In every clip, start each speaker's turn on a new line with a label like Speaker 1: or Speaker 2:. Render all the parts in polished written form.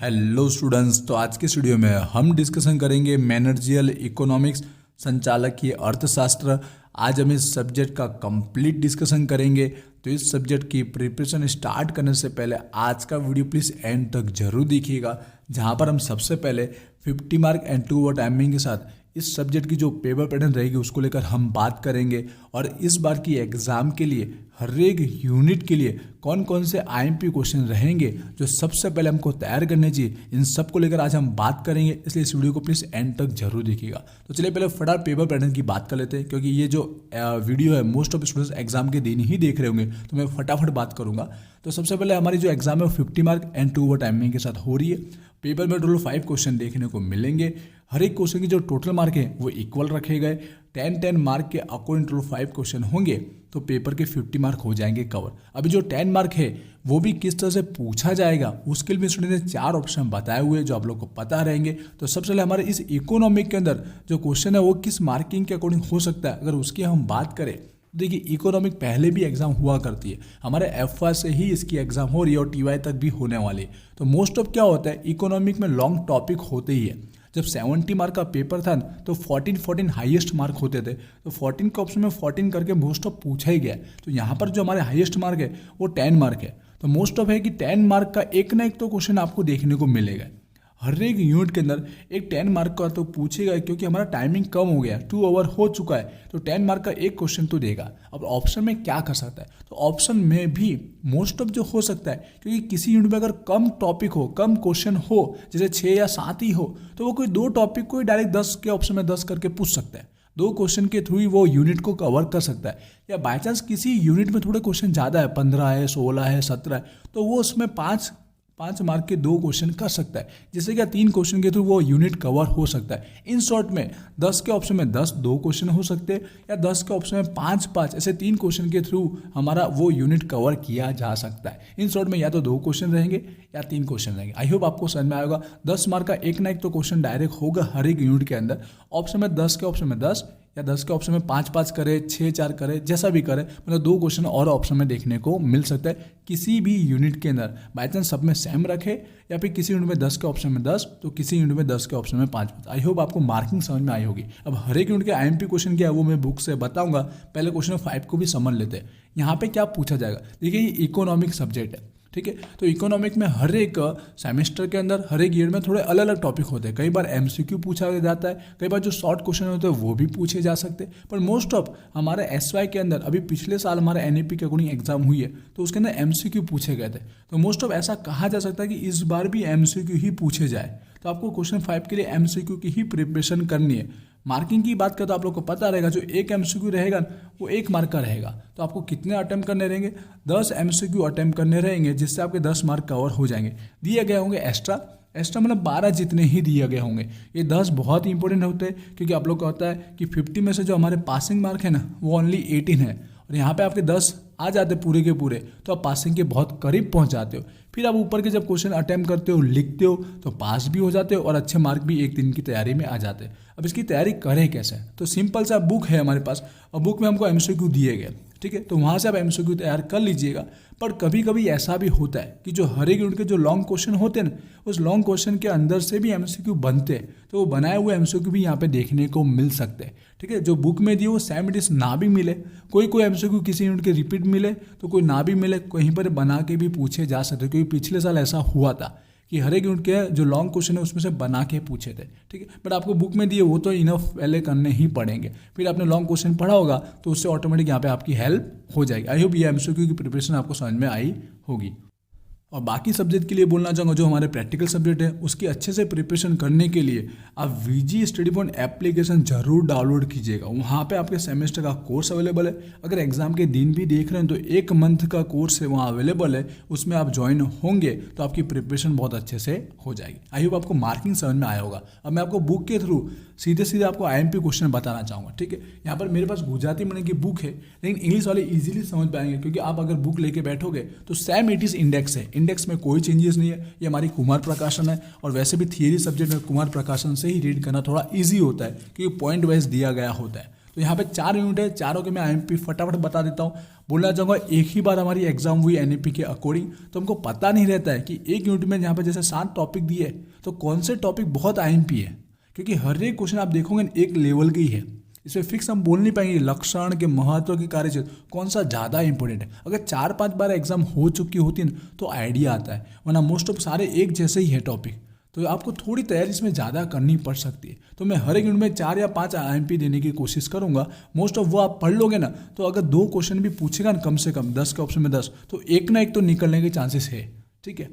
Speaker 1: Hello students, तो आज के वीडियो में हम डिस्कशन करेंगे मैनेजरियल इकोनॉमिक्स, संचालकीय अर्थशास्त्र। आज हम इस सब्जेक्ट का कंप्लीट डिस्कशन करेंगे। तो इस सब्जेक्ट की प्रिपरेशन स्टार्ट करने से पहले आज का वीडियो प्लीज़ एंड तक जरूर देखिएगा, जहां पर हम सबसे पहले 50 मार्क एंड 2 आवर टाइमिंग के साथ इस सब्जेक्ट की जो पेपर पैटर्न रहेगी उसको लेकर हम बात करेंगे। और इस बार की एग्ज़ाम के लिए हर एक यूनिट के लिए कौन कौन से आईएमपी क्वेश्चन रहेंगे जो सबसे पहले हमको तैयार करने चाहिए, इन सब को लेकर आज हम बात करेंगे। इसलिए इस वीडियो को प्लीज़ एंड तक जरूर देखिएगा। तो चलिए पहले फटाफट पेपर पैटर्न की बात कर लेते हैं, क्योंकि ये जो वीडियो है मोस्ट ऑफ स्टूडेंट्स एग्जाम के दिन ही देख रहे होंगे, तो मैं फटाफट बात करूंगा। तो सबसे पहले हमारी जो एग्जाम है 50 मार्क एंड 2 आवर टाइमिंग के साथ हो रही है। पेपर में टोटल 5 क्वेश्चन देखने को मिलेंगे। हर एक क्वेश्चन की जो टोटल मार्क है वो इक्वल रखे गए। 10 मार्क के अकॉर्डिंग टोटल 5 क्वेश्चन होंगे, तो पेपर के 50 मार्क हो जाएंगे कवर। अभी जो 10 मार्क है वो भी किस तरह से पूछा जाएगा उसके लिए स्टूडेंट ने 4 ऑप्शन बताए हुए जो आप लोग को पता रहेंगे। तो सबसे पहले हमारे इस इकोनॉमिक के अंदर जो क्वेश्चन है वो किस मार्किंग के अकॉर्डिंग हो सकता है, अगर उसकी हम बात करें। देखिए, इकोनॉमिक पहले भी एग्जाम हुआ करती है, हमारे एफवाई से ही इसकी एग्जाम हो रही है और टीवाई तक भी होने वाली है। तो मोस्ट ऑफ क्या होता है, इकोनॉमिक में लॉन्ग टॉपिक होते ही है। जब 70 मार्क का पेपर था तो 14 हाईएस्ट मार्क होते थे, तो 14 के ऑप्शन में 14 करके मोस्ट ऑफ पूछा ही गया। तो यहाँ पर जो हमारे हाईएस्ट मार्क है वो 10 मार्क है। तो मोस्ट ऑफ है कि 10 मार्क का एक ना एक तो क्वेश्चन आपको देखने को मिलेगा। हर एक यूनिट के अंदर एक 10 मार्क का तो पूछेगा, क्योंकि हमारा टाइमिंग कम हो गया, 2 आवर हो चुका है, तो 10 मार्क का एक क्वेश्चन तो देगा। अब ऑप्शन में क्या कर सकता है, तो ऑप्शन में भी मोस्ट ऑफ जो हो सकता है, क्योंकि किसी यूनिट में अगर कम टॉपिक हो, कम क्वेश्चन हो, जैसे 6 या 7 ही हो, तो वो कोई 2 टॉपिक को डायरेक्ट 10 के ऑप्शन में 10 करके पूछ सकता है। 2 क्वेश्चन के थ्रू ही वो यूनिट को कवर कर सकता है। या बाई चांस किसी यूनिट में थोड़े क्वेश्चन ज़्यादा है, 15 है, 16 है, 17 है, तो वो उसमें 5 मार्क के 2 क्वेश्चन कर सकता है, जिससे क्या 3 क्वेश्चन के थ्रू वो यूनिट कवर हो सकता है। इन शॉर्ट में 10 के ऑप्शन में 10 2 क्वेश्चन हो सकते हैं, या 10 के ऑप्शन में 5 ऐसे 3 क्वेश्चन के थ्रू हमारा वो यूनिट कवर किया जा सकता है। इन शॉर्ट में या तो 2 क्वेश्चन रहेंगे या 3 क्वेश्चन रहेंगे। आई होप आपको समझ में आएगा। 10 मार्क का एक ना एक तो क्वेश्चन डायरेक्ट होगा हर एक यूनिट के अंदर। ऑप्शन में 10 के ऑप्शन में 10 या 10 के ऑप्शन में 5 करे, 6 करे, जैसा भी करे, मतलब 2 क्वेश्चन और ऑप्शन में देखने को मिल सकता है किसी भी यूनिट के अंदर। बाई चांस सब में सेम रखे, या फिर किसी यूनिट में 10 के ऑप्शन में 10 तो किसी यूनिट में 10 के ऑप्शन में 5। आई होप आपको मार्किंग समझ में आई होगी। अब हर एक यूनिट के आईएमपी क्वेश्चन क्या है वो मैं बुक से बताऊंगा। पहले क्वेश्चन 5 को भी समझ लेते हैं। यहाँ पे क्या पूछा जाएगा, देखिए ये इकोनॉमिक सब्जेक्ट है, ठीक है। तो इकोनॉमिक में हर एक सेमेस्टर के अंदर, हर एक ईयर में थोड़े अलग अलग टॉपिक होते हैं। कई बार एमसीक्यू पूछा जाता है, कई बार जो शॉर्ट क्वेश्चन होते हैं वो भी पूछे जा सकते हैं। पर मोस्ट ऑफ हमारे एसवाई के अंदर, अभी पिछले साल हमारे एनईपी के अकॉर्डिंग एग्जाम हुई है, तो उसके अंदर एमसीक्यू पूछे गए थे। तो मोस्ट ऑफ ऐसा कहा जा सकता है कि इस बार भी एमसीक्यू ही पूछे जाए। तो आपको क्वेश्चन 5 के लिए एमसीक्यू की ही प्रिपरेशन करनी है। मार्किंग की बात करें तो आप लोग को पता रहेगा, जो एक एमसीक्यू रहेगा वो 1 मार्क का रहेगा। तो आपको कितने अटेम्प्ट करने रहेंगे, 10 एमसीक्यू अटेम्प्ट करने रहेंगे, जिससे आपके 10 मार्क कवर हो जाएंगे। दिए गए होंगे एक्स्ट्रा मतलब 12 जितने ही दिए गए होंगे। ये 10 बहुत ही इंपॉर्टेंट होते हैं, क्योंकि आप लोग को होता है कि 50 में से जो हमारे पासिंग मार्क है ना वो ओनली 18 है, और यहाँ पे आपके 10 आ जाते पूरे के पूरे, तो आप पासिंग के बहुत करीब पहुँच जाते हो। फिर आप ऊपर के जब क्वेश्चन अटेम्प्ट करते हो, लिखते हो, तो पास भी हो जाते हो और अच्छे मार्क भी एक दिन की तैयारी में आ जाते हैं। अब इसकी तैयारी करें कैसे, तो सिंपल सा बुक है हमारे पास, और बुक में हमको एमसीक्यू दिए गए, ठीक है। तो वहाँ से आप एमसीक्यू तैयार कर लीजिएगा। पर कभी कभी ऐसा भी होता है कि जो हर एक यूनिट के जो लॉन्ग क्वेश्चन होते हैं ना, उस लॉन्ग क्वेश्चन के अंदर से भी एमसीक्यू बनते हैं, तो वो बनाए हुए एमसीक्यू भी यहाँ पे देखने को मिल सकते हैं, ठीक है। जो बुक में दिए वो सेम इट इज ना भी मिले, कोई एमसीक्यू किसी यूनिट के रिपीट मिले तो कोई ना भी मिले, कहीं पर बना के भी पूछे जा सकते हैं। क्योंकि पिछले साल ऐसा हुआ था कि हर एक यूनिट के जो लॉन्ग क्वेश्चन है उसमें से बना के पूछे थे, ठीक है। बट आपको बुक में दिए वो तो इनफ पहले करने ही पड़ेंगे। फिर आपने लॉन्ग क्वेश्चन पढ़ा होगा तो उससे ऑटोमेटिक यहाँ पे आपकी हेल्प हो जाएगी। आई होप ये एमसीक्यू की प्रिपरेशन आपको समझ में आई होगी। और बाकी सब्जेक्ट के लिए बोलना चाहूँगा, जो हमारे प्रैक्टिकल सब्जेक्ट है उसकी अच्छे से प्रिपरेशन करने के लिए आप वीजी स्टडी पॉइंट एप्लीकेशन जरूर डाउनलोड कीजिएगा। वहाँ पे आपके सेमेस्टर का कोर्स अवेलेबल है। अगर एग्जाम के दिन भी देख रहे हैं तो 1 मंथ का कोर्स है वहाँ अवेलेबल है, उसमें आप ज्वाइन होंगे तो आपकी प्रिपरेशन बहुत अच्छे से हो जाएगी। आई होप आपको मार्किंग समझ में आया होगा। अब मैं आपको बुक के थ्रू सीधे आपको आईएमपी क्वेश्चन बताना चाहूँगा, ठीक है। यहाँ पर मेरे पास गुजराती मीडियम की बुक है, लेकिन इंग्लिश वाले इजीली समझ पाएंगे, क्योंकि आप अगर बुक लेके बैठोगे तो सेम इट इज इंडेक्स है, इंडेक्स में कोई चेंजेस नहीं है। ये हमारी कुमार प्रकाशन है, और वैसे भी थियरी सब्जेक्ट में कुमार प्रकाशन से ही रीड करना थोड़ा ईजी होता है, क्योंकि पॉइंट वाइज दिया गया होता है। तो यहाँ पे 4 यूनिट है, चारों के मैं आईएमपी फटाफट बता देता हूँ। बोलना चाहूँगा एक ही बार हमारी एग्जाम हुई एनईपी के अकॉर्डिंग, तो हमको पता नहीं रहता है कि एक यूनिट में यहाँ पर जैसे 7 टॉपिक दिए तो कौन से टॉपिक बहुत आईएमपी है, क्योंकि हर एक क्वेश्चन आप देखोगे एक लेवल की है। इसमें फिक्स हम बोल नहीं पाएंगे लक्षण के महत्व के कार्य कौन सा ज़्यादा इंपॉर्टेंट है। अगर 4-5 बार एग्जाम हो चुकी होती है तो आइडिया आता है, वरना मोस्ट ऑफ सारे एक जैसे ही है टॉपिक, तो आपको थोड़ी तैयारी इसमें ज़्यादा करनी पड़ सकती है। तो मैं हर एक यूनिट में 4 या 5 आईएमपी देने की कोशिश करूंगा। मोस्ट ऑफ वो आप पढ़ लोगे ना, तो अगर 2 क्वेश्चन भी पूछेगा ना कम से कम 10 के ऑप्शन में 10, तो एक ना एक तो निकलने के चांसेस है। ठीक है,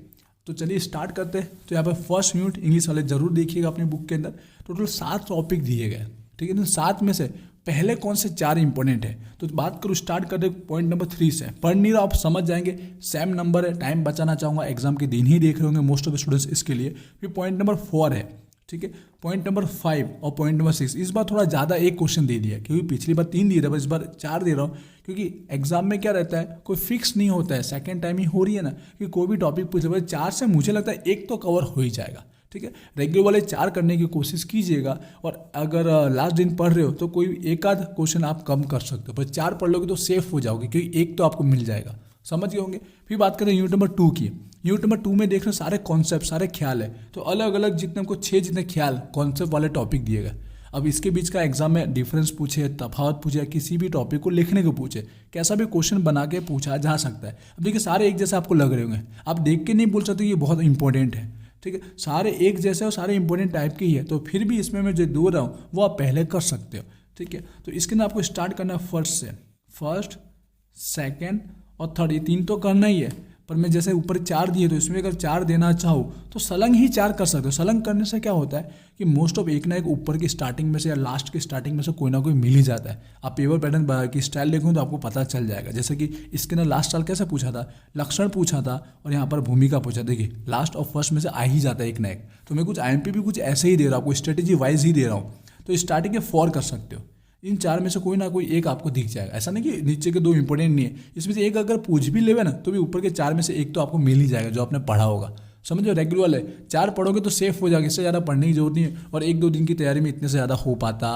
Speaker 1: तो चलिए स्टार्ट करते हैं। तो यहाँ पर फर्स्ट यूनिट इंग्लिश वाले जरूर देखिएगा अपनी बुक के अंदर। टोटल 7 टॉपिक दिए गए, ठीक है। तो 7 में से पहले कौन से 4 इंपॉर्टेंट है, तो बात करूँ स्टार्ट करते पॉइंट नंबर 3 से। पढ़ नहीं रहा आप समझ जाएंगे, सेम नंबर है, टाइम बचाना चाहूँगा, एग्जाम के दिन ही देख रहे होंगे मोस्ट ऑफ स्टूडेंट्स इसके लिए। फिर पॉइंट नंबर 4 है, ठीक है। पॉइंट नंबर 5 और पॉइंट नंबर 6, इस बार थोड़ा ज़्यादा एक क्वेश्चन दे दिया, क्योंकि पिछली बार 3 दिए थे, बस इस बार 4 दे रहा हूँ, क्योंकि एग्जाम में क्या रहता है कोई फिक्स नहीं होता है, सेकेंड टाइम ही हो रही है ना कि कोई भी टॉपिक पूछ रहे, 4 से मुझे लगता है एक तो कवर हो ही जाएगा। ठीक है, रेगुलर वाले 4 करने की कोशिश कीजिएगा, और अगर लास्ट दिन पढ़ रहे हो तो कोई एक आध क्वेश्चन आप कम कर सकते हो, पर 4 पढ़ लोगे तो सेफ हो जाओगे, क्योंकि एक तो आपको मिल जाएगा। समझ गए होंगे। फिर बात करें यूनिट नंबर 2 की। यूनिट नंबर 2 में देख रहे हो सारे कॉन्सेप्ट, सारे ख्याल है, तो अलग अलग जितने हमको 6 जितने ख्याल कॉन्सेप्ट वाले टॉपिक दिए गए। अब इसके बीच का एग्जाम में डिफरेंस पूछे, तफावत पूछे, किसी भी टॉपिक को लिखने को पूछे, कैसा भी क्वेश्चन बना के पूछा जा सकता है। अब देखिए सारे एक जैसे आपको लग रहे होंगे, आप देख के नहीं बोल सकते ये बहुत इंपॉर्टेंट है। ठीक है, सारे एक जैसे और सारे इंपॉर्टेंट टाइप के ही है, तो फिर भी इसमें मैं जो दो रहा हूँ वो आप पहले कर सकते हो। ठीक है, तो इसके अंदर आपको स्टार्ट करना है फर्स्ट से। फर्स्ट, सेकेंड और थर्ड, ये 3 तो करना ही है, पर मैं जैसे ऊपर 4 दिए तो इसमें अगर 4 देना चाहूँ तो सलंग ही 4 कर सकते हो। सलंग करने से क्या होता है कि मोस्ट ऑफ एक ना एक ऊपर की स्टार्टिंग में से या लास्ट की स्टार्टिंग में से कोई ना कोई मिल ही जाता है। आप पेपर पैटर्न की स्टाइल देखो तो आपको पता चल जाएगा। जैसे कि इसके अंदर लास्ट साल कैसे पूछा था, लक्षण पूछा था और यहाँ पर भूमिका पूछा। देखिए लास्ट और फर्स्ट में से आ ही जाता है एक ना एक। तो मैं कुछ आईएमपी भी कुछ ऐसे ही दे रहा हूँ, आपको स्ट्रेटेजी वाइज ही दे रहा हूँ। तो स्टार्टिंग के 4 कर सकते हो, इन 4 में से कोई ना कोई एक आपको दिख जाएगा। ऐसा नहीं कि नीचे के 2 इंपॉर्टेंट नहीं है, इसमें से एक अगर पूछ भी लेवे ना तो भी ऊपर के 4 में से एक तो आपको मिल ही जाएगा जो आपने पढ़ा होगा। समझो, रेगुलर वाले 4 पढ़ोगे तो सेफ हो जाएगा, इससे ज़्यादा पढ़ने की जरूरत नहीं है, और 1-2 दिन की तैयारी में इतने से ज़्यादा हो पाता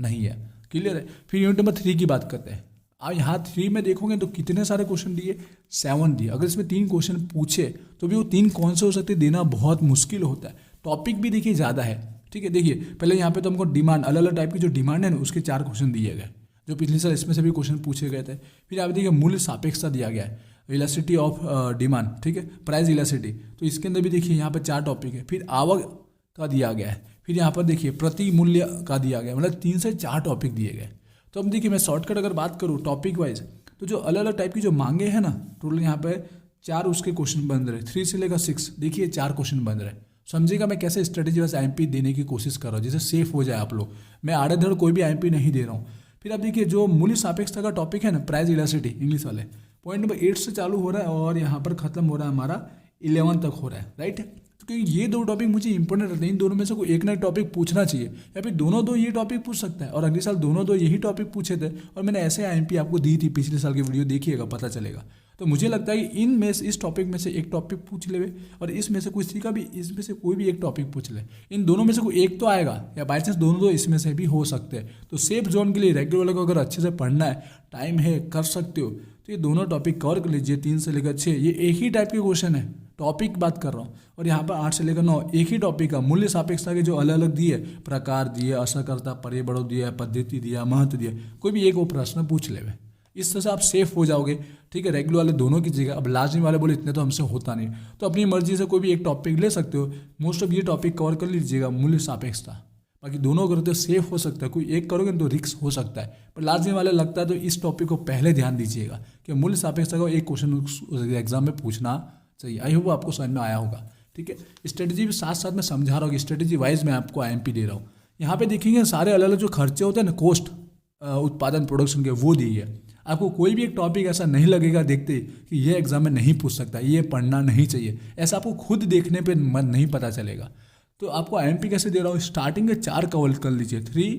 Speaker 1: नहीं है। क्लियर है। फिर यूनिट नंबर 3 की बात करते हैं। आप यहाँ 3 में देखोगे तो कितने सारे क्वेश्चन दिए, 7 दिए। अगर इसमें 3 क्वेश्चन पूछे तो भी वो 3 कौन से हो सकते देना बहुत मुश्किल होता है। टॉपिक भी देखिए ज़्यादा है। ठीक है, देखिए पहले यहाँ पे तो हमको डिमांड, अलग अलग टाइप की जो डिमांड है ना उसके 4 क्वेश्चन दिए गए, जो पिछले साल इसमें से भी क्वेश्चन पूछे गए थे। फिर आप देखिए मूल्य सापेक्षता दिया गया है, इलास्टिसिटी ऑफ डिमांड, ठीक है, प्राइस इलास्टिसिटी, तो इसके अंदर भी देखिए यहाँ पर 4 टॉपिक है। फिर आवक का दिया गया है, फिर यहाँ पर देखिए प्रति मूल्य का दिया गया, मतलब 3 से 4 टॉपिक दिए गए। तो अब देखिए मैं शॉर्टकट अगर बात करूँ टॉपिक वाइज, तो जो अलग अलग टाइप की जो मांगे हैं ना, टोटल यहाँ पे 4 उसके क्वेश्चन बन रहे, 3 से लेकर 6 देखिए 4 क्वेश्चन बन रहे। समझिएगा मैं कैसे स्ट्रेटेजी वाइज आईएमपी देने की कोशिश कर रहा हूँ, जिससे सेफ हो जाए आप लोग। मैं आड़े-धड़ कोई भी आईएमपी नहीं दे रहा हूँ। फिर आप देखिए जो मूल्य सापेक्षता का टॉपिक है ना, प्राइस इलास्टिसिटी इंग्लिश वाले, पॉइंट नंबर 8 से चालू हो रहा है और यहाँ पर खत्म हो रहा है हमारा 11 तक हो रहा है, राइट। तो क्योंकि ये 2 टॉपिक मुझे इंपॉर्टेंट रहते हैं, इन दोनों में से कोई एक ना एक टॉपिक पूछना चाहिए, या फिर दोनों 2 ये टॉपिक पूछ सकता है। और अगले साल दोनों 2 यही टॉपिक पूछे थे और मैंने ऐसे आईएमपी आपको दी थी, पिछले साल की वीडियो देखिएगा पता चलेगा। तो मुझे लगता है कि इनमें से इस टॉपिक में से एक टॉपिक पूछ ले, और इसमें से किसी का भी, इसमें से कोई भी एक टॉपिक पूछ ले। इन दोनों में से कोई एक तो आएगा, या बाई चांस दोनों 2 इसमें से भी हो सकते हैं। तो सेफ जोन के लिए रेगुलर वाले को अगर अच्छे से पढ़ना है, टाइम है, कर सकते हो, तो ये दोनों टॉपिक कवर कर लीजिए। 3 से लेकर 6 ये एक ही टाइप के क्वेश्चन है, टॉपिक बात कर रहा हूँ। और यहाँ पर 8 से लेकर 9 एक ही टॉपिक का मूल्य सापेक्षता के जो अलग अलग दिए, प्रकार दिए, असरकर्ता, परिबड़ों दिया, पद्धति दिया, महत्व दिया, कोई भी एक वो प्रश्न पूछ ले। इस तरह से आप सेफ हो जाओगे। ठीक है, रेगुलर वाले दोनों की जगह। अब लाजमी वाले बोले इतने तो हमसे होता नहीं, तो अपनी मर्जी से कोई भी एक टॉपिक ले सकते हो। मोस्ट ऑफ ये टॉपिक कवर कर लीजिएगा, मूल्य सापेक्षता। बाकी दोनों करते हो सेफ हो सकता है, कोई एक करोगे तो रिस्क हो सकता है, पर लाजमी वाले लगता है तो इस टॉपिक को पहले ध्यान दीजिएगा कि मूल्य सापेक्षता का एक क्वेश्चन एग्जाम में पूछना चाहिए। आई होप आपको समझ में आया होगा। ठीक है, स्ट्रेटेजी भी साथ साथ में समझा रहा हूँ, स्ट्रेटेजी वाइज मैं आपको आईएमपी दे रहा हूँ। यहाँ पे देखेंगे सारे अलग अलग जो खर्चे होते हैं ना, कॉस्ट उत्पादन प्रोडक्शन के, वो दी है। आपको कोई भी एक टॉपिक ऐसा नहीं लगेगा देखते कि ये एग्जाम में नहीं पूछ सकता, ये पढ़ना नहीं चाहिए, ऐसा आपको खुद देखने पे मन नहीं पता चलेगा। तो आपको आईएमपी कैसे दे रहा हूँ, स्टार्टिंग के 4 कवर कर लीजिए, 3,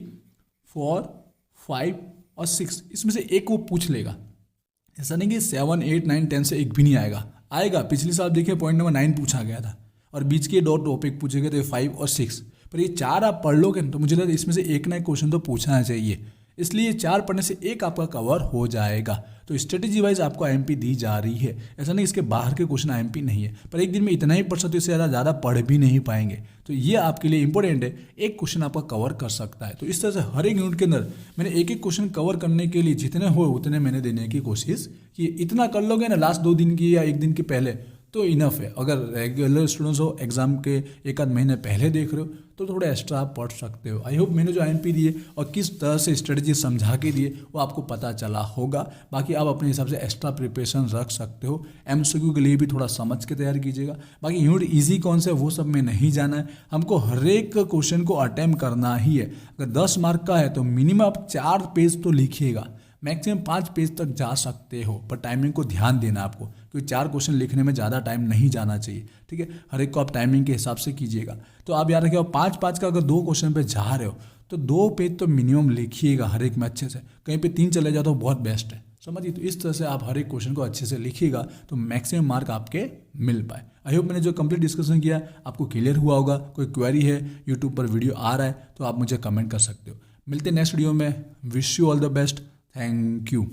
Speaker 1: 4, 5 और 6, इसमें से एक वो पूछ लेगा। ऐसा नहीं कि 7, 8, 9, 10 से एक भी नहीं आएगा। पिछले साल देखिए पॉइंट नंबर 9 पूछा गया था, और बीच के 2 टॉपिक पूछे गए थे, 5 और 6, पर ये 4 आप पढ़ लोगे तो मुझे लगता है इसमें से एक ना एक क्वेश्चन तो पूछना चाहिए। इसलिए 4 पढ़ने से एक आपका कवर हो जाएगा। तो स्ट्रेटेजी वाइज आपको आईएमपी दी जा रही है, ऐसा नहीं इसके बाहर के क्वेश्चन आईएमपी नहीं है, पर एक दिन में इतना ही पढ़ सकते हो, इससे ज़्यादा पढ़ भी नहीं पाएंगे। तो ये आपके लिए इंपॉर्टेंट है, एक क्वेश्चन आपका कवर कर सकता है। तो इस तरह से हर एक यूनिट के अंदर मैंने एक एक क्वेश्चन कवर करने के लिए जितने हो उतने मैंने देने की कोशिश की। इतना कर लोगे ना लास्ट 2 दिन की या 1 दिन के पहले तो इनफ है। अगर रेगुलर स्टूडेंट्स हो, एग्जाम के 1 आध महीने पहले देख रहे हो तो थोड़ा एक्स्ट्रा आप पढ़ सकते हो। आई होप मैंने जो आईएमपी दिए और किस तरह से स्ट्रेटजी समझा के दिए वो आपको पता चला होगा। बाकी आप अपने हिसाब से एक्स्ट्रा प्रिपरेशन रख सकते हो। एमसीक्यू के लिए भी थोड़ा समझ के तैयार कीजिएगा। बाकी यूनिट ईजी कौन सा है वो सब में नहीं जाना है, हमको हर एक क्वेश्चन को अटेम्प्ट करना ही है। अगर 10 मार्क का है तो मिनिमम आप 4 पेज तो लिखिएगा, मैक्सिमम 5 पेज तक जा सकते हो, पर टाइमिंग को ध्यान देना आपको, क्योंकि 4 क्वेश्चन लिखने में ज़्यादा टाइम नहीं जाना चाहिए। ठीक है, हर एक को आप टाइमिंग के हिसाब से कीजिएगा। तो आप याद रखिएगा 5-5 का अगर 2 क्वेश्चन पे जा रहे हो तो 2 पेज तो मिनिमम लिखिएगा हर एक में अच्छे से। कहीं पे 3 चले जाओ तो बहुत बेस्ट है, समझिए। तो इस तरह से आप हर एक क्वेश्चन को अच्छे से लिखिएगा तो मैक्सिमम मार्क आपके मिल पाए। आई होप मैंने जो कंप्लीट डिस्कशन किया आपको क्लियर हुआ होगा। कोई क्वेरी है, यूट्यूब पर वीडियो आ रहा है तो आप मुझे कमेंट कर सकते हो। मिलते हैं नेक्स्ट वीडियो में। Wish you all the best. Thank you.